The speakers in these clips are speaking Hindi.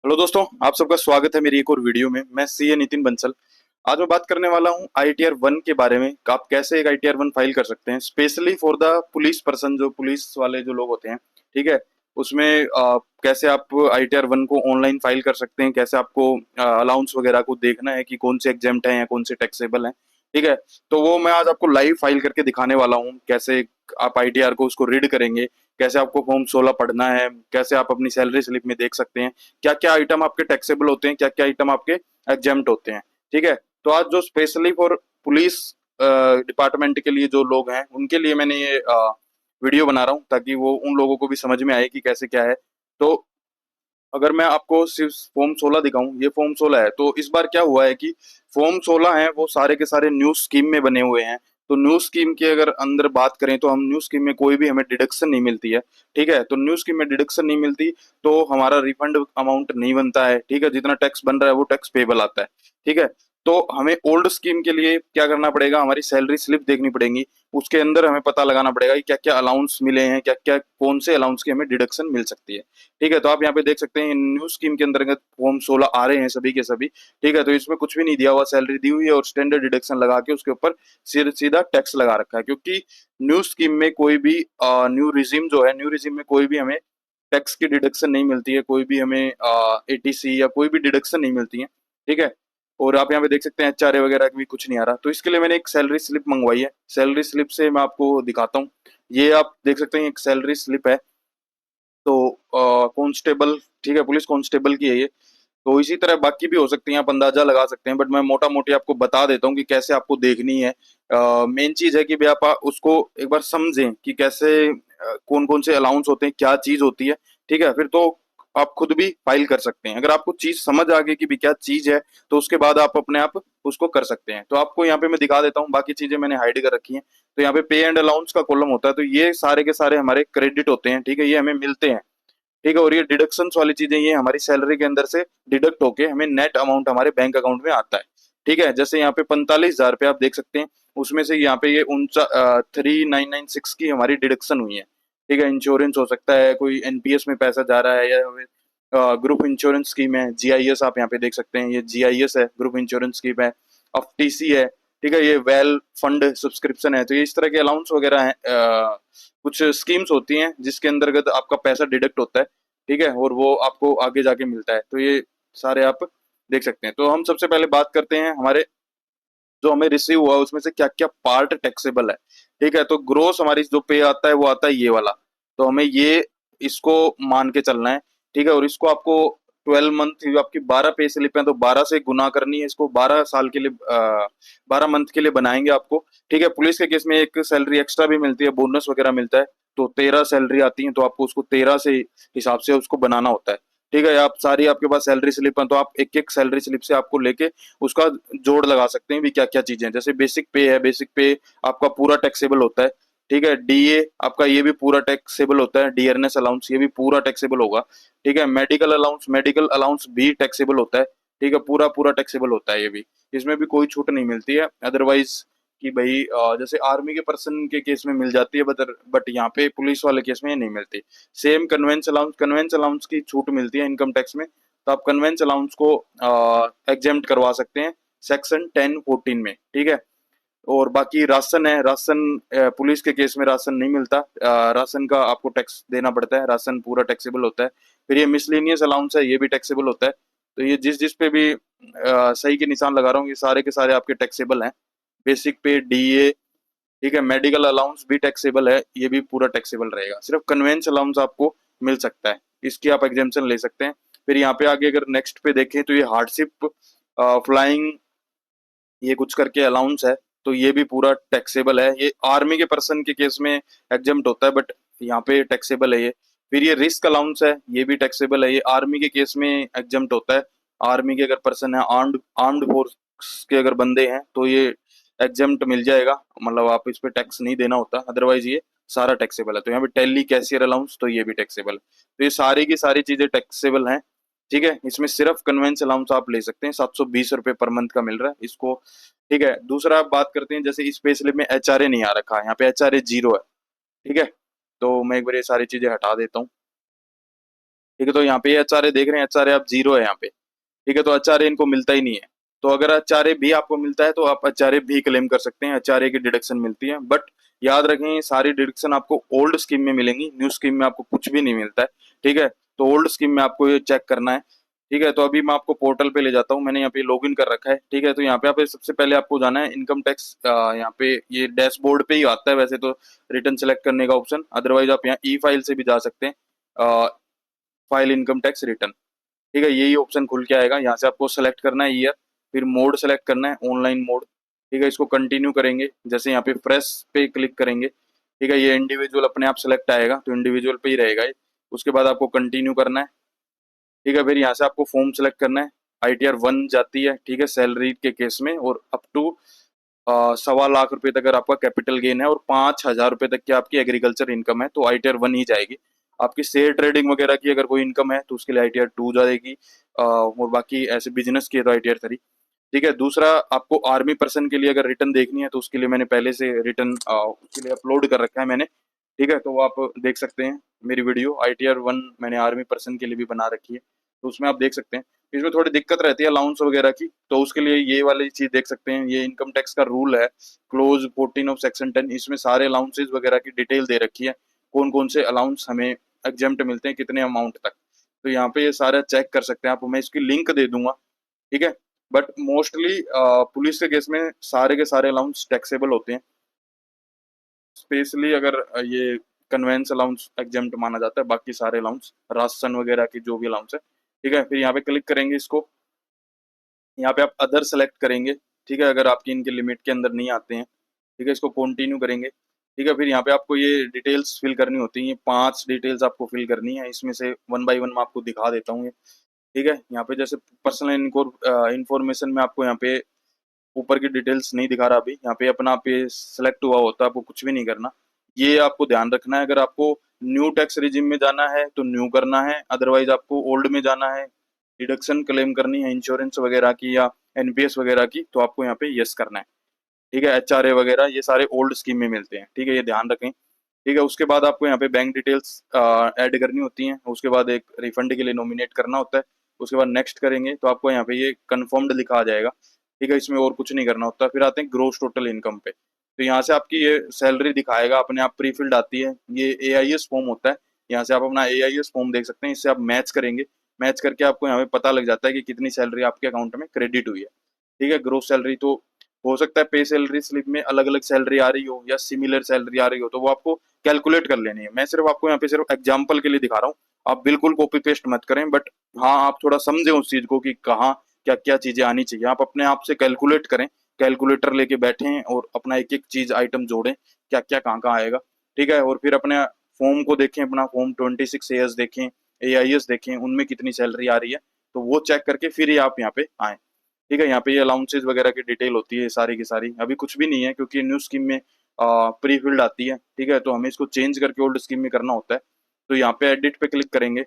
हेलो दोस्तों, आप सबका स्वागत है मेरी एक और वीडियो में। मैं सीए नितिन बंसल। आज मैं बात करने वाला हूँ आईटीआर वन के बारे में कि आप कैसे एक आईटीआर वन फाइल कर सकते हैं, specially for the police person, जो पुलिस वाले जो लोग होते हैं। ठीक है। उसमें कैसे आप आईटीआर वन को ऑनलाइन फाइल कर सकते हैं, कैसे आपको अलाउंस वगैरह को देखना है कि कौन से एग्जेम्प्ट हैं या कौन से टैक्सेबल हैं। ठीक है। तो वो मैं आज आपको लाइव फाइल करके दिखाने वाला हूँ, कैसे आप आईटीआर को उसको रीड करेंगे, कैसे आपको फॉर्म 16 पढ़ना है, कैसे आप अपनी सैलरी स्लिप में देख सकते हैं क्या क्या आइटम आपके टैक्सेबल होते हैं, क्या क्या आइटम आपके एग्जेम्प्ट होते हैं। ठीक है। तो आज जो स्पेशली फॉर पुलिस डिपार्टमेंट के लिए जो लोग हैं उनके लिए मैंने ये वीडियो बना रहा हूँ, ताकि वो उन लोगों को भी समझ में आए कि कैसे क्या है। तो अगर मैं आपको सिर्फ फॉर्म 16 दिखाऊं, ये फॉर्म 16 है। तो इस बार क्या हुआ है कि फॉर्म 16 है वो सारे के सारे न्यू स्कीम में बने हुए हैं। तो न्यू स्कीम के अगर अंदर बात करें तो हम न्यू स्कीम में कोई भी हमें डिडक्शन नहीं मिलती है। ठीक है। तो न्यू स्कीम में डिडक्शन नहीं मिलती, तो हमारा रिफंड अमाउंट नहीं बनता है। ठीक है। जितना टैक्स बन रहा है वो टैक्स पेबल आता है। ठीक है। तो हमें ओल्ड स्कीम के लिए क्या करना पड़ेगा, हमारी सैलरी स्लिप देखनी पड़ेगी। उसके अंदर हमें पता लगाना पड़ेगा कि क्या क्या अलाउंस मिले हैं, क्या क्या कौन से अलाउंस की हमें डिडक्शन मिल सकती है। ठीक है। तो आप यहाँ पे देख सकते हैं न्यू स्कीम के अंतर्गत फॉर्म 16 आ रहे हैं सभी के सभी। ठीक है। तो इसमें कुछ भी नहीं दिया हुआ, सैलरी दी हुई है और स्टैंडर्ड डिडक्शन लगा के उसके ऊपर सीधा टैक्स लगा रखा है, क्योंकि न्यू स्कीम में कोई भी न्यू रिजीम जो है, न्यू रिजीम में कोई भी हमें टैक्स की डिडक्शन नहीं मिलती है, कोई भी हमें एटीसी या कोई भी डिडक्शन नहीं मिलती है। ठीक है। और आप यहाँ पे देख सकते हैं एचआरए वगैरह भी कुछ नहीं आ रहा। तो इसके लिए मैंने एक सैलरी स्लिप मंगवाई है। सैलरी स्लिप से मैं आपको दिखाता हूँ। ये आप देख सकते हैं एक सैलरी स्लिप है। तो कांस्टेबल, ठीक है, पुलिस कांस्टेबल की है ये। तो इसी तरह बाकी भी हो सकती हैं, आप अंदाजा लगा सकते हैं, बट मैं मोटा मोटी आपको बता देता हूँ कि कैसे आपको देखनी है। मेन चीज है कि भाई आप उसको एक बार समझें कि कैसे कौन कौन से अलाउंस होते हैं, क्या चीज होती है। ठीक है। फिर तो आप खुद भी फाइल कर सकते हैं। अगर आपको चीज समझ आ गई कि भी क्या चीज है, तो उसके बाद आप अपने आप उसको कर सकते हैं। तो आपको यहाँ पे मैं दिखा देता हूँ, बाकी चीजें मैंने हाइड कर रखी हैं। तो यहाँ पे पे एंड अलाउंस का कॉलम होता है, तो ये सारे के सारे हमारे क्रेडिट होते हैं। ठीक है। ये हमें मिलते हैं। ठीक है। और ये डिडक्शंस वाली चीजें ये हमारी सैलरी के अंदर से डिडक्ट होके हमें नेट अमाउंट हमारे बैंक अकाउंट में आता है। ठीक है। जैसे यहाँ पे 45,000 रुपये आप देख सकते हैं, उसमें से यहाँ पे ये 3996 की हमारी डिडक्शन हुई है। ठीक है। इंश्योरेंस हो सकता है, कोई एनपीएस में पैसा जा रहा है, या ग्रुप इंश्योरेंस स्कीम है, जीआईएस आप यहाँ पे देख सकते हैं, ये जीआईएस है, ग्रुप इंश्योरेंस स्कीम है, एफटीसी है। ठीक है। ये वेल फंड सब्सक्रिप्शन है। तो ये इस तरह के अलाउंस वगैरह हैं, कुछ स्कीम्स होती हैं जिसके अंतर्गत आपका पैसा डिडक्ट होता है। ठीक है। और वो आपको आगे जाके मिलता है। तो ये सारे आप देख सकते हैं। तो हम सबसे पहले बात करते हैं हमारे जो हमें रिसीव हुआ उसमें से क्या क्या पार्ट टैक्सेबल है। ठीक है। तो ग्रोस हमारी जो पे आता है वो आता है ये वाला। तो हमें ये इसको मान के चलना है। ठीक है। और इसको आपको 12 मंथ, आपकी 12 पे स्लिप है तो 12 से गुना करनी है, इसको 12 साल के लिए 12 मंथ के लिए बनाएंगे आपको। ठीक है। पुलिस के केस में एक सैलरी एक्स्ट्रा भी मिलती है, बोनस वगैरह मिलता है। तो 13 सैलरी आती है, तो आपको उसको 13 से हिसाब से उसको बनाना होता है। ठीक है। आप सारी आपके पास सैलरी स्लिप है, तो आप एक एक सैलरी स्लिप से आपको लेके उसका जोड़ लगा सकते हैं भी क्या क्या चीजें हैं। जैसे बेसिक पे है, बेसिक पे आपका पूरा टैक्सेबल होता है। ठीक है। डीए आपका ये भी पूरा टैक्सेबल होता है, डियरनेस अलाउंस ये भी पूरा टैक्सेबल होगा। ठीक है। मेडिकल अलाउंस, मेडिकल अलाउंस भी टैक्सेबल होता है। ठीक है। पूरा पूरा टैक्सेबल होता है ये भी। इसमें भी कोई छूट नहीं मिलती है अदरवाइज, कि भाई जैसे आर्मी के पर्सन के केस में मिल जाती है, बट यहाँ पे पुलिस वाले केस में ये नहीं मिलती। Same convince allowance, convince allowance की छूट मिलती है इनकम टैक्स में। तो आप कन्वेंस अलाउंस को एग्जेम्प्ट करवा सकते हैं सेक्शन 1014 में। ठीक है। और बाकी राशन है, राशन पुलिस के केस में राशन नहीं मिलता, राशन का आपको टैक्स देना पड़ता है, राशन पूरा टैक्सेबल होता है। फिर ये मिसलेनियस अलाउंस है, ये भी टैक्सेबल होता है। तो ये जिस जिस पे भी सही के निशान लगा रहा हूँ, ये सारे के सारे आपके टैक्सेबल हैं। बेसिक पे, डीए, ठीक है, मेडिकल अलाउंस भी टैक्सेबल है, ये भी पूरा टैक्सेबल रहेगा। सिर्फ कन्वेंस अलाउंस आपको मिल सकता है, इसकी आप एग्जेम्पशन ले सकते हैं। फिर यहाँ पे आगे अगर नेक्स्ट पे देखें तो ये हार्डशिप फ्लाइंग, ये कुछ करके अलाउंस है। तो ये भी पूरा टैक्सेबल है। ये आर्मी के पर्सन के केस में एग्जेम्प्ट होता है, बट यहाँ पे टैक्सेबल है ये। फिर ये रिस्क अलाउंस है, ये भी टैक्सेबल है, ये आर्मी के केस में एग्जेम्प्ट होता है। आर्मी के अगर पर्सन है, आर्म्ड आर्म्ड फोर्स के अगर बंदे हैं तो ये एग्जेम्प्ट मिल जाएगा, मतलब आप इस पे टैक्स नहीं देना होता। अदरवाइज ये सारा टैक्सेबल है। तो यहाँ पे टेली कैशियर अलाउंस, तो ये भी टैक्सेबल है। तो ये सारी की सारी चीजें टैक्सेबल हैं। ठीक है। इसमें सिर्फ कन्वेंस अलाउंस आप ले सकते हैं, 720 रुपये पर मंथ का मिल रहा है इसको। ठीक है। दूसरा आप बात करते हैं, जैसे इस पे स्लिप में एचआरए नहीं आ रखा है, यहाँ पे एचआरए 0 है। ठीक है। तो मैं एक बार ये सारी चीजें हटा देता हूँ। ठीक है, तो यहाँ पे एचआरए देख रहे हैं, एचआरए आप जीरो है यहाँ पे। ठीक है, तो एचआरए इनको मिलता ही नहीं है। तो अगर एचआरए भी आपको मिलता है तो आप एचआरए भी क्लेम कर सकते हैं, एचआरए की डिडक्शन मिलती है। बट याद रखें, सारी डिडक्शन आपको ओल्ड स्कीम में मिलेंगी, न्यू स्कीम में आपको कुछ भी नहीं मिलता है। ठीक है, तो ओल्ड स्कीम में आपको ये चेक करना है। ठीक है, तो अभी मैं आपको पोर्टल पे ले जाता हूँ, मैंने यहाँ पे लॉगिन कर रखा है। ठीक है, तो यहाँ पे आप सबसे पहले आपको जाना है इनकम टैक्स, यहाँ पे ये डैशबोर्ड पे ही आता है वैसे तो रिटर्न सेलेक्ट करने का ऑप्शन, अदरवाइज आप यहाँ ई फाइल से भी जा सकते हैं, फाइल इनकम टैक्स रिटर्न। ठीक है, यही ऑप्शन खुल के आएगा, यहाँ से आपको सेलेक्ट करना है ईयर, फिर मोड सेलेक्ट करना है ऑनलाइन मोड। ठीक है, इसको कंटिन्यू करेंगे, जैसे यहाँ पे फ्रेश पे क्लिक करेंगे। ठीक है, ये इंडिविजुअल अपने आप सेलेक्ट आएगा, तो इंडिविजुअल पे ही रहेगा ये। उसके बाद आपको कंटिन्यू करना है। ठीक है, फिर यहाँ से आपको फॉर्म सेलेक्ट करना है, ITR 1 जाती है। ठीक है, सैलरी के केस में, और अप टू 1.25 लाख तक अगर आपका कैपिटल गेन है और 5,000 रुपये तक की आपकी एग्रीकल्चर इनकम है तो ITR 1 ही जाएगी। आपकी शेयर ट्रेडिंग वगैरह की अगर कोई इनकम है तो उसके लिए ITR 2 जाएगी, और बाकी ऐसे बिजनेस की है तो ITR 3। ठीक है, दूसरा आपको आर्मी पर्सन के लिए अगर रिटर्न देखनी है तो उसके लिए मैंने पहले से रिटर्न उसके लिए अपलोड कर रखा है मैंने। ठीक है, तो वो आप देख सकते हैं मेरी वीडियो, ITR 1 मैंने आर्मी पर्सन के लिए भी बना रखी है, तो उसमें आप देख सकते हैं। इसमें थोड़ी दिक्कत रहती है अलाउंस वगैरह की, तो उसके लिए ये वाली चीज देख सकते हैं, ये इनकम टैक्स का रूल है, क्लोज 14 ऑफ सेक्शन 10, इसमें सारे अलाउंसेज वगैरह की डिटेल दे रखी है, कौन कौन से अलाउंस हमें एग्जेम्प्ट मिलते हैं, कितने अमाउंट तक। तो यहाँ पे ये सारा चेक कर सकते हैं आप, मैं इसकी लिंक दे दूंगा। ठीक है, बट मोस्टली पुलिस के केस में सारे के सारे अलाउंस टैक्सेबल होते हैं, स्पेशली अगर ये कन्वेंस अलाउंस एग्जेम्प्ट माना जाता है, बाकी सारे अलाउंस राशन वगैरह की जो भी अलाउंस है। ठीक है, फिर यहाँ पे क्लिक करेंगे इसको, यहाँ पे आप अदर सेलेक्ट करेंगे। ठीक है, अगर आपकी इनके लिमिट के अंदर नहीं आते हैं। ठीक है, इसको कंटिन्यू करेंगे। ठीक है, फिर यहाँ पे आपको ये डिटेल्स फिल करनी होती हैं, ये 5 डिटेल्स आपको फिल करनी है, इसमें से वन बाय वन मैं आपको दिखा देता हूँ ये। ठीक है, यहाँ पे जैसे पर्सनल इन्फॉर्मेशन में आपको यहाँ पे ऊपर की डिटेल्स नहीं दिखा रहा अभी, यहाँ पे अपना पे सेलेक्ट हुआ होता है, आपको कुछ भी नहीं करना। ये आपको ध्यान रखना है, अगर आपको न्यू टैक्स रिजिम में जाना है तो न्यू करना है, अदरवाइज आपको ओल्ड में जाना है, डिडक्शन क्लेम करनी है इंश्योरेंस वगैरह की या NPS वगैरह की, तो आपको यहाँ पे यस करना है। ठीक है, HRA वगैरह ये सारे ओल्ड स्कीम में मिलते हैं। ठीक है, ये ध्यान रखें। ठीक है, उसके बाद आपको यहाँ पे बैंक डिटेल्स ऐड करनी होती हैं, उसके बाद एक रिफंड के लिए नॉमिनेट करना होता है, उसके बाद नेक्स्ट करेंगे तो आपको यहाँ पे ये कंफर्म्ड लिखा आ जाएगा। ठीक है, इसमें और कुछ नहीं करना होता। फिर आते हैं ग्रोस टोटल इनकम पे, तो यहाँ से आपकी ये सैलरी दिखाएगा, अपने आप प्री फिल्ड आती है, ये AIS फॉर्म होता है, यहाँ से आप अपना AIS फॉर्म देख सकते हैं, इससे आप मैच करेंगे, मैच करके आपको यहाँ पे पता लग जाता है कि कितनी सैलरी आपके अकाउंट में क्रेडिट हुई है। ठीक है, ग्रोस सैलरी तो हो सकता है पे सैलरी स्लिप में अलग अलग सैलरी आ रही हो या सिमिलर सैलरी आ रही हो, तो वो आपको कैलकुलेट कर लेनी है। मैं सिर्फ आपको यहाँ पे सिर्फ एग्जाम्पल के लिए दिखा रहा हूँ, आप बिल्कुल कॉपी पेस्ट मत करें, बट हाँ आप थोड़ा समझें उस चीज को कि कहाँ क्या क्या चीजें आनी चाहिए, आप अपने आप से कैलकुलेट करें, कैलकुलेटर लेके बैठें और अपना एक एक चीज आइटम जोड़ें, क्या क्या कहाँ कहाँ आएगा। ठीक है, और फिर अपने फॉर्म को देखें, अपना फॉर्म 26 AS देखें, AIS देखें, उनमें कितनी सैलरी आ रही है, तो वो चेक करके फिर ही आप यहाँ पे आए। ठीक है, यहाँ पे ये अलाउंसेज वगैरह की डिटेल होती है सारी की सारी, अभी कुछ भी नहीं है क्योंकि न्यू स्कीम में प्री फिल्ड आती है। ठीक है, तो हमें इसको चेंज करके ओल्ड स्कीम में करना होता है, तो यहाँ पे एडिट पे क्लिक करेंगे।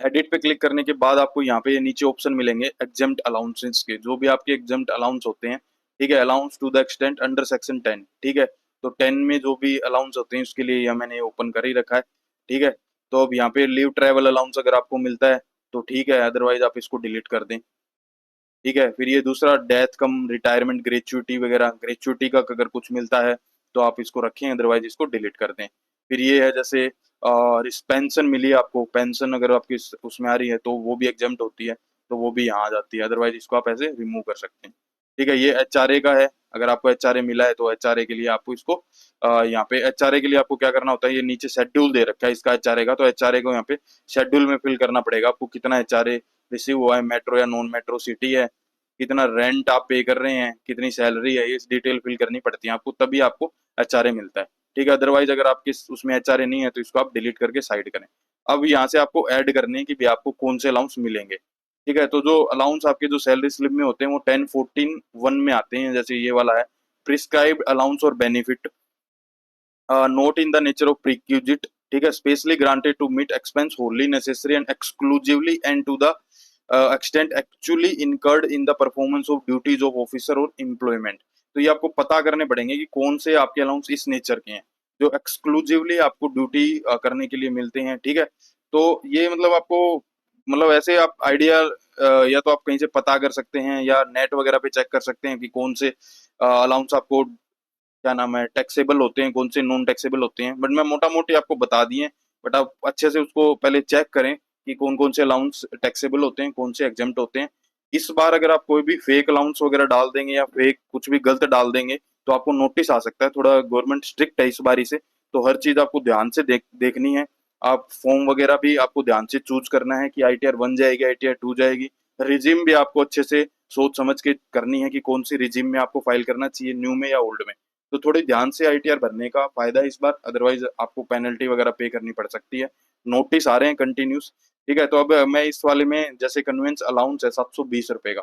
एडिट पे क्लिक करने के बाद आपको यहाँ पे नीचे ऑप्शन मिलेंगे एग्जेम्प्ट अलाउंसेस के, जो भी आपके एग्जेम्प्ट अलाउंस होते हैं। ठीक है, allowance to the extent under section 10। ठीक है, तो 10 में जो भी अलाउंस होते हैं उसके लिए यह मैंने ओपन कर ही रखा है। ठीक है, तो अब यहाँ पे लीव ट्रैवल अलाउंस अगर आपको मिलता है तो ठीक है, अदरवाइज आप इसको डिलीट कर दें। ठीक है, फिर ये दूसरा डेथ कम रिटायरमेंट ग्रेचुइटी वगैरह, ग्रेचुइटी का अगर कुछ मिलता है तो आप इसको रखें, अदरवाइज इसको डिलीट कर दें। फिर ये है जैसे पेंशन मिली आपको, पेंशन अगर आपकी उसमें आ रही है तो वो भी एग्जेम्प्ट होती है, तो वो भी यहाँ आ जाती है, अदरवाइज इसको आप ऐसे रिमूव कर सकते हैं। ठीक है, ये HRA का है, अगर आपको HRA मिला है तो HRA के लिए आपको इसको यहाँ पे HRA के लिए आपको क्या करना होता है, ये नीचे शेड्यूल दे रखा है इसका HRA का, तो HRA को यहाँ पे शेड्यूल में फिल करना पड़ेगा आपको, कितना HRA रिसीव हुआ है, मेट्रो या नॉन मेट्रो सिटी है, कितना रेंट आप पे कर रहे हैं, कितनी सैलरी है, ये डिटेल फिल करनी पड़ती है आपको, तभी आपको HRA मिलता है। ठीक है, अदरवाइज अगर आपके उसमें HRA नहीं है तो इसको आप डिलीट करके साइड करें। अब यहाँ से आपको ऐड करने हैं कि भी आपको कौन से अलाउंस मिलेंगे। ठीक है, तो जो अलाउंस आपके जो सैलरी स्लिप में होते हैं वो 10, 14, 1 में आते हैं, जैसे ये वाला है प्रिस्क्राइब्ड अलाउंस और benefit not in the nature of perquisite. ठीक है, specially granted to meet expense wholly necessary and exclusively and to the extent actually incurred in the performance of duties of officer और एम्प्लॉयमेंट। तो ये आपको पता करने पड़ेंगे कि कौन से आपके अलाउंस इस नेचर के हैं जो एक्सक्लूसिवली आपको ड्यूटी करने के लिए मिलते हैं। ठीक है, तो ये मतलब आपको मतलब ऐसे आप आइडिया या तो आप कहीं से पता कर सकते हैं या नेट वगैरह पे चेक कर सकते हैं कि कौन से अलाउंस आपको क्या नाम है टैक्सेबल होते हैं, कौन से नॉन टैक्सेबल होते हैं। बट मैं मोटा मोटी आपको बता दिए, बट आप अच्छे से उसको पहले चेक करें कि कौन कौन से अलाउंस टैक्सेबल होते हैं, कौन से एग्जेम्प्ट होते हैं। इस बार अगर आप कोई भी फेक अलाउंस वगैरह डाल देंगे या फेक कुछ भी गलत डाल देंगे तो आपको नोटिस आ सकता है। थोड़ा गवर्नमेंट स्ट्रिक्ट है इस बारी से, तो हर चीज आपको ध्यान से देखनी है। आप फॉर्म वगैरह भी आपको ध्यान से चूज करना है कि ITR 1 जाएगी, ITR 2 जाएगी। रिजिम भी आपको अच्छे से सोच समझ के करनी है कि कौन सी रिजिम में आपको फाइल करना चाहिए, न्यू में या ओल्ड में। तो थोड़ी ध्यान से ITR भरने का फायदा है इस बार, अदरवाइज आपको पेनल्टी वगैरह पे करनी पड़ सकती है। नोटिस आ रहे हैं कंटिन्यूस। ठीक है, तो अब मैं इस वाले में जैसे कन्वेंस अलाउंस है 720 रुपए का।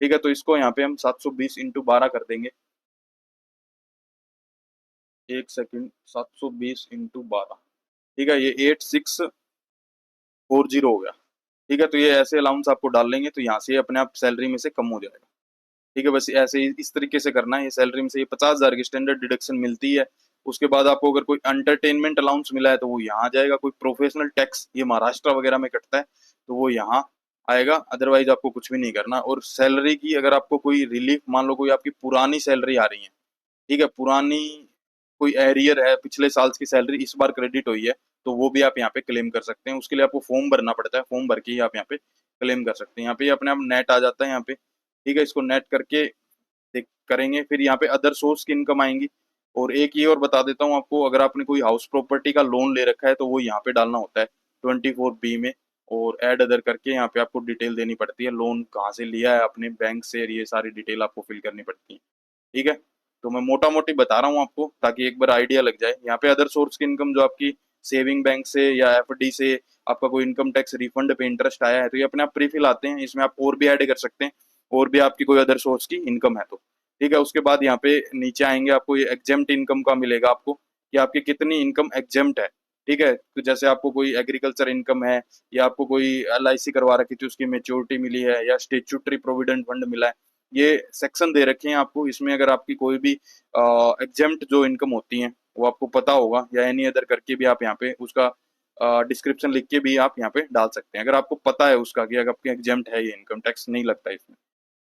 ठीक है, तो इसको यहाँ पे हम 720 इंटू 12 कर देंगे। एक सेकंड, 720 इंटू 12। ठीक है, ये 8640 हो गया। ठीक है, तो ये ऐसे अलाउंस आपको डाल लेंगे तो यहाँ से अपने आप सैलरी में से कम हो जाएगा। ठीक है, बस ऐसे ही इस तरीके से करना है। ये सैलरी में से ये 50,000 की स्टैंडर्ड डिडक्शन मिलती है। उसके बाद आपको अगर कोई एंटरटेनमेंट अलाउंस मिला है तो वो यहाँ आ जाएगा। कोई प्रोफेशनल टैक्स ये महाराष्ट्र वगैरह में कटता है तो वो यहाँ आएगा। अदरवाइज आपको कुछ भी नहीं करना। और सैलरी की अगर आपको कोई रिलीफ, मान लो कोई आपकी पुरानी सैलरी आ रही है, ठीक है, पुरानी कोई एरियर है, पिछले साल की सैलरी इस बार क्रेडिट हुई है, तो वो भी आप यहाँ पे क्लेम कर सकते हैं। उसके लिए आपको फॉर्म भरना पड़ता है, फॉर्म भर के ही आप यहाँ पे क्लेम कर सकते हैं। यहाँ पे अपने आप नेट आ जाता है यहाँ पे। ठीक है, इसको नेट करके करेंगे, फिर यहाँ पे अदर सोर्स की इनकम आएंगी। और एक ये और बता देता हूँ आपको, अगर आपने कोई हाउस प्रॉपर्टी का लोन ले रखा है तो वो यहाँ पे डालना होता है 24B में। और ऐड अदर करके यहाँ पे आपको डिटेल देनी पड़ती है, लोन कहाँ से लिया है अपने बैंक से, ये सारी डिटेल आपको फिल करनी पड़ती है। ठीक है, तो मैं मोटा मोटी बता रहा हूँ आपको ताकि एक बार आइडिया लग जाए। यहाँ पे अदर सोर्स की इनकम जो आपकी सेविंग बैंक से या FD से आपका कोई इनकम टैक्स रिफंड पे इंटरेस्ट आया है तो ये अपने आप प्रीफिल आते हैं, इसमें आप और भी ऐड कर सकते हैं। और भी आपकी कोई अदर सोर्स की इनकम है तो। ठीक है, उसके बाद यहाँ पे नीचे आएंगे, आपको ये एग्जेम्प्ट इनकम का मिलेगा आपको कि आपकी कितनी इनकम एग्जेम्प्ट है। ठीक है, तो जैसे आपको कोई एग्रीकल्चर इनकम है या आपको कोई LIC करवा रखी थी उसकी मेच्योरिटी मिली है या स्टेचुटरी प्रोविडेंट फंड मिला है, ये सेक्शन दे रखे हैं आपको। इसमें अगर आपकी कोई भी एग्जेम्प्ट जो इनकम होती है वो आपको पता होगा या एनी अदर करके भी आप यहाँ पे उसका डिस्क्रिप्शन लिख के भी आप यहाँ पे डाल सकते हैं, अगर आपको पता है उसका कि अगर आपकी एग्जेम्प्ट है, ये इनकम टैक्स नहीं लगता इसमें।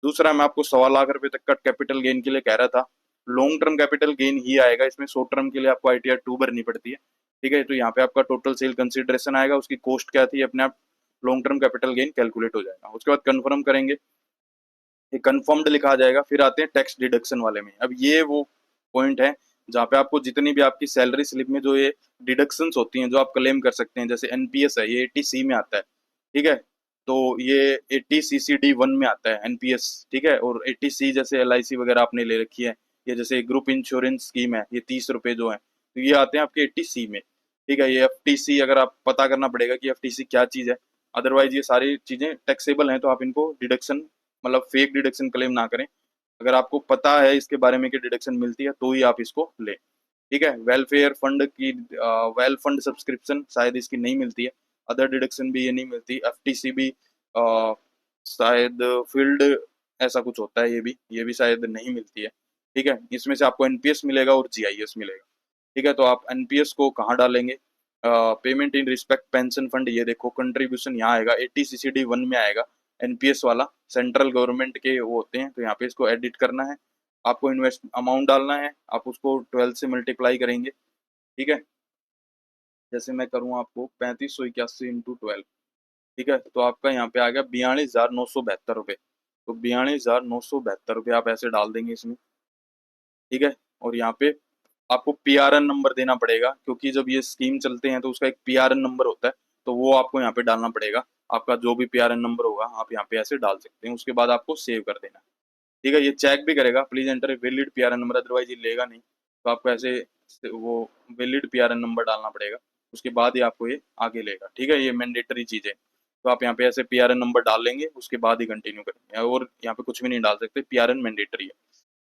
दूसरा, मैं आपको 1.25 लाख रुपए तक का कैपिटल गेन के लिए कह रहा था। लॉन्ग टर्म कैपिटल गेन ही आएगा इसमें, शॉर्ट टर्म के लिए आपको ITR 2 भरनी पड़ती है। ठीक है, तो यहाँ पे आपका टोटल सेल कंसिडरेशन आएगा, उसकी कॉस्ट क्या थी अपने आप long term capital gain calculate हो जाएगा। उसके बाद कंफर्म करेंगे, ये कंफर्म्ड लिखा आ जाएगा। फिर आते हैं टैक्स डिडक्शन वाले में। अब ये वो पॉइंट है जहाँ पे आपको जितनी भी आपकी सैलरी स्लिप में जो ये डिडक्शंस होती हैं जो आप क्लेम कर सकते हैं, जैसे NPS है, ये 80C में आता है। ठीक है, तो ये 80CCD1 में आता है NPS। ठीक है, और 80C जैसे LIC वगैरह आपने ले रखी है, ये जैसे ग्रुप इंश्योरेंस स्कीम है, ये 30 रुपए जो है, तो ये आते हैं आपके 80C में। ठीक है, ये FTC अगर आप पता करना पड़ेगा कि FTC क्या चीज़ है। अदरवाइज ये सारी चीज़ें टैक्सेबल हैं, तो आप इनको डिडक्शन मतलब फेक डिडक्शन क्लेम ना करें। अगर आपको पता है इसके बारे में कि डिडक्शन मिलती है तो ही आप इसको लें। ठीक है, वेलफेयर फंड की वेल फंड सब्सक्रिप्शन शायद इसकी नहीं मिलती है। अदर डिडक्शन भी ये नहीं मिलती। FTC भी शायद फील्ड ऐसा कुछ होता है, ये भी शायद नहीं मिलती है। ठीक है, इसमें से आपको NPS मिलेगा और GIS मिलेगा। ठीक है, तो आप NPS को कहाँ डालेंगे, payment in respect pension fund, ये देखो कंट्रीब्यूशन यहाँ आएगा 80CCD1 में आएगा। NPS वाला सेंट्रल गवर्नमेंट के वो होते हैं, तो यहाँ पे इसको एडिट करना है। आपको इन्वेस्ट अमाउंट डालना है, आप उसको 12 से मल्टीप्लाई करेंगे। ठीक है, जैसे मैं करूँ आपको 3581 इंटू 12। ठीक है, तो आपका यहाँ पे आ गया 42,972 रुपये। तो 42,972 रुपये आप ऐसे डाल देंगे इसमें। ठीक है, और यहाँ पे आपको PRN नंबर देना पड़ेगा, क्योंकि जब ये स्कीम चलते हैं तो उसका एक PRN नंबर होता है, तो वो आपको यहाँ पे डालना पड़ेगा। आपका जो भी PRN नंबर होगा आप यहाँ पे ऐसे डाल सकते हैं। उसके बाद आपको सेव कर देना है। ठीक है, ये चेक भी करेगा, please enter a valid PRN number, otherwise ये लेगा नहीं। तो आपको ऐसे वो वैलिड PRN नंबर डालना पड़ेगा, उसके बाद ही आपको ये आगे लेगा। ठीक है, ये मैंडेटरी चीज़ है। तो आप यहाँ पे ऐसे PRN नंबर डाल लेंगे, उसके बाद ही कंटिन्यू करेंगे, और यहाँ पे कुछ भी नहीं डाल सकते, PRN मैंडेटरी है।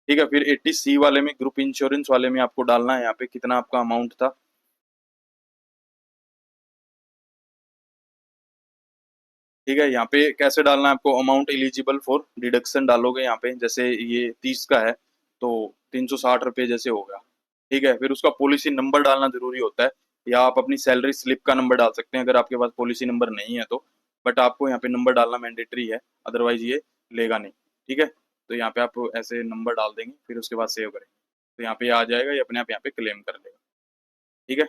ठीक है, फिर 80C वाले में, ग्रुप इंश्योरेंस वाले में आपको डालना है यहाँ पे कितना आपका अमाउंट था। ठीक है, यहाँ पे कैसे डालना है आपको, अमाउंट एलिजिबल फॉर डिडक्शन डालोगे यहाँ पे। जैसे ये 30 का है तो 360 रुपये जैसे होगा। ठीक है, फिर उसका पॉलिसी नंबर डालना जरूरी होता है। या आप अपनी सैलरी स्लिप का नंबर डाल सकते हैं अगर आपके पास पॉलिसी नंबर नहीं है तो, बट आपको यहाँ पे नंबर डालना मैंडेटरी है, अदरवाइज ये लेगा नहीं। ठीक है, तो यहाँ पे आप ऐसे नंबर डाल देंगे, फिर उसके बाद सेव करें, तो यहाँ पे आ जाएगा, ये अपने आप यहाँ पे क्लेम कर लेगा। ठीक है,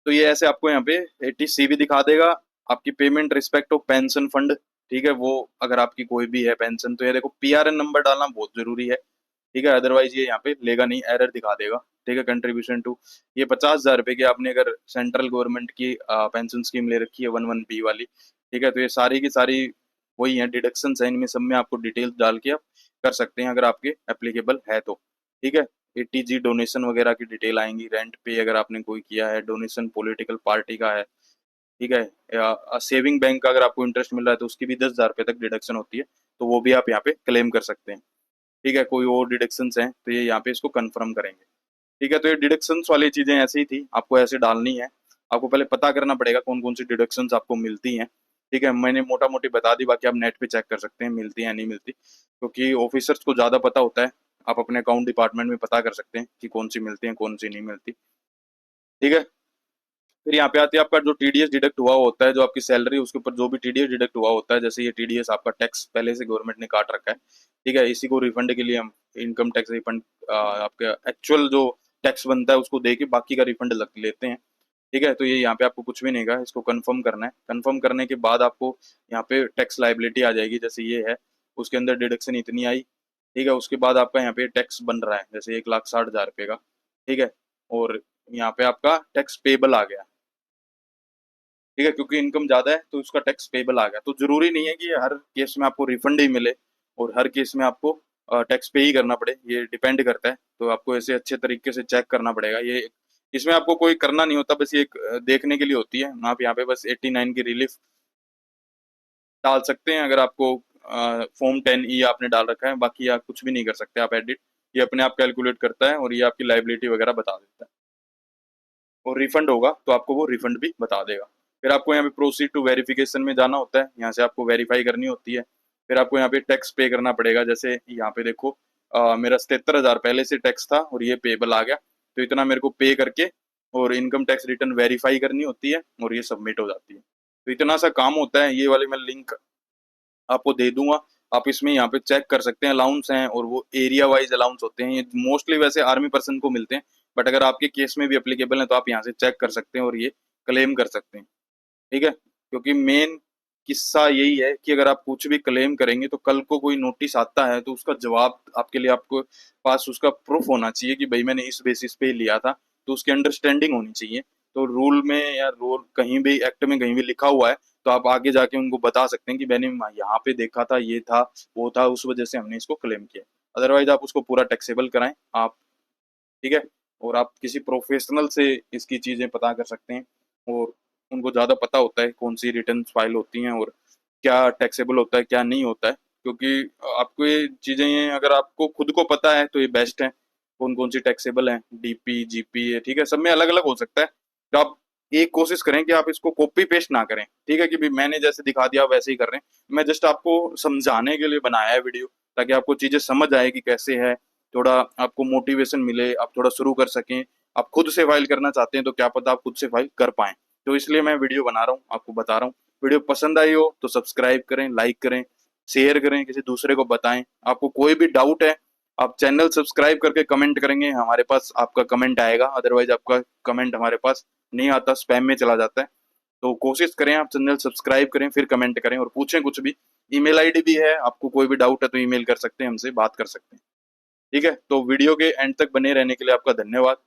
तो ये ऐसे आपको यहाँ पे 80C भी दिखा देगा, आपकी payment respect of pension fund. ठीक है, वो अगर आपकी कोई भी है पेंशन, तो ये देखो PRN नंबर डालना बहुत जरूरी है। ठीक है, अदरवाइज ये यहाँ पे लेगा नहीं, एरर दिखा देगा। ठीक है, कंट्रीब्यूशन टू ये 50,000 रुपए की आपने अगर सेंट्रल गवर्नमेंट की पेंशन स्कीम ले रखी है 11B वाली। ठीक है, तो ये सारी की सारी वही है, डिडक्शन है इनमें, सब में आपको डिटेल्स डाल के आप कर सकते हैं अगर आपके एप्लीकेबल है तो। ठीक है, ATG डोनेशन वगैरह की डिटेल आएंगी, रेंट पे अगर आपने कोई किया है, डोनेशन पॉलिटिकल पार्टी का है। ठीक है, या सेविंग बैंक का अगर आपको इंटरेस्ट मिल रहा है तो उसकी भी 10,000 रुपए तक डिडक्शन होती है, तो वो भी आप यहाँ पे क्लेम कर सकते हैं। ठीक है, कोई और डिडक्शंस हैं तो ये यहाँ पे इसको कंफर्म करेंगे। ठीक है, तो ये डिडक्शंस वाली चीजें ऐसे ही थी, आपको ऐसे डालनी है। आपको पहले पता करना पड़ेगा कौन कौन सी डिडक्शंस आपको मिलती हैं। ठीक है, मैंने मोटा मोटी बता दी, बाकी आप नेट पे चेक कर सकते हैं मिलती है या नहीं मिलती, क्योंकि ऑफिसर्स को ज़्यादा पता होता है। आप अपने अकाउंट डिपार्टमेंट में पता कर सकते हैं कि कौन सी मिलती है कौन सी नहीं मिलती। ठीक है, फिर यहाँ पे आती है आपका जो TDS डिडक्ट हुआ होता है, जो आपकी सैलरी उसके ऊपर जो भी TDS डिडक्ट हुआ होता है, जैसे ये TDS आपका टैक्स पहले से गवर्नमेंट ने काट रखा है। ठीक है, इसी को रिफंड के लिए हम इनकम टैक्स रिफंड आपका एक्चुअल जो टैक्स बनता है उसको दे के बाकी का रिफंड लेते हैं। ठीक है, तो ये यहाँ पे आपको कुछ भी नहीं कहा, इसको कंफर्म करना है। कंफर्म करने के बाद आपको यहाँ पे टैक्स लाइबिलिटी आ जाएगी, जैसे ये है, उसके अंदर डिडक्शन इतनी आई। ठीक है, उसके बाद आपका यहाँ पे टैक्स बन रहा है जैसे 1,60,000 रुपये का। ठीक है, और यहाँ पे आपका टैक्स पेबल आ गया। ठीक है, क्योंकि इनकम ज्यादा है तो उसका टैक्स पेबल आ गया। तो जरूरी नहीं है कि हर केस में आपको रिफंड ही मिले और हर केस में आपको टैक्स पे ही करना पड़े, ये डिपेंड करता है। तो आपको ऐसे अच्छे तरीके से चेक करना पड़ेगा। ये इसमें आपको कोई करना नहीं होता, बस ये एक देखने के लिए होती है। आप यहाँ पे बस 89 की रिलीफ डाल सकते हैं अगर आपको फॉर्म 10E आपने डाल रखा है, बाकी आप कुछ भी नहीं कर सकते आप एडिट। ये अपने आप कैलकुलेट करता है और ये आपकी लाइबिलिटी वगैरह बता देता है, और रिफंड होगा तो आपको वो रिफंड भी बता देगा। फिर आपको यहाँ पे प्रोसीड टू वेरिफिकेशन में जाना होता है, यहाँ से आपको वेरीफाई करनी होती है। फिर आपको यहाँ पे टैक्स पे करना पड़ेगा, जैसे यहाँ पे देखो मेरा 77,000 पहले से टैक्स था और ये पेबल आ गया, तो इतना मेरे को पे करके और इनकम टैक्स रिटर्न वेरीफाई करनी होती है और ये सबमिट हो जाती है। तो इतना सा काम होता है। ये वाली मैं लिंक आपको दे दूंगा, आप इसमें यहाँ पे चेक कर सकते हैं। अलाउंस हैं और वो एरिया वाइज अलाउंस होते हैं, ये मोस्टली वैसे आर्मी पर्सन को मिलते हैं, बट अगर आपके केस में भी अप्लीकेबल है तो आप यहाँ से चेक कर सकते हैं और ये क्लेम कर सकते हैं। ठीक है, क्योंकि मेन किस्सा यही है कि अगर आप कुछ भी क्लेम करेंगे तो कल को कोई नोटिस आता है तो उसका जवाब आपके लिए, आपको पास उसका प्रूफ होना चाहिए कि भाई मैंने इस बेसिस पे लिया था, तो उसकी अंडरस्टैंडिंग होनी चाहिए। तो रूल में या रूल कहीं भी एक्ट में कहीं भी लिखा हुआ है तो आप आगे जाके उनको बता सकते हैं कि मैंने यहाँ पे देखा था, ये था वो था, उस वजह से हमने इसको क्लेम किया। अदरवाइज आप उसको पूरा टैक्सेबल कराएं आप। ठीक है, और आप किसी प्रोफेशनल से इसकी चीज़ें पता कर सकते हैं, और उनको ज़्यादा पता होता है कौन सी रिटर्न फाइल होती हैं और क्या टैक्सेबल होता है क्या नहीं होता है। क्योंकि आपको ये चीज़ें अगर आपको खुद को पता है तो ये बेस्ट है, कौन कौन सी टैक्सेबल है, DP GP है। ठीक है, सब में अलग अलग हो सकता है, तो आप एक कोशिश करें कि आप इसको कॉपी पेस्ट ना करें। ठीक है, कि भी मैंने जैसे दिखा दिया वैसे ही कर रहे हैं। मैं जस्ट आपको समझाने के लिए बनाया है वीडियो, ताकि आपको चीज़ें समझ आए कि कैसे है, थोड़ा आपको मोटिवेशन मिले, आप थोड़ा शुरू कर सकें। आप खुद से फाइल करना चाहते हैं तो क्या पता आप खुद से फाइल कर पाएं, तो इसलिए मैं वीडियो बना रहा हूँ, आपको बता रहा हूँ। वीडियो पसंद आई हो तो सब्सक्राइब करें, लाइक करें, शेयर करें, किसी दूसरे को बताएं। आपको कोई भी डाउट है आप चैनल सब्सक्राइब करके कमेंट करेंगे, हमारे पास आपका कमेंट आएगा। अदरवाइज आपका कमेंट हमारे पास नहीं आता, स्पैम में चला जाता है। तो कोशिश करें आप चैनल सब्सक्राइब करें, फिर कमेंट करें और पूछें कुछ भी। ईमेल आईडी भी है, आपको कोई भी डाउट है तो ईमेल कर सकते हैं, हमसे बात कर सकते हैं। ठीक है, तो वीडियो के एंड तक बने रहने के लिए आपका धन्यवाद।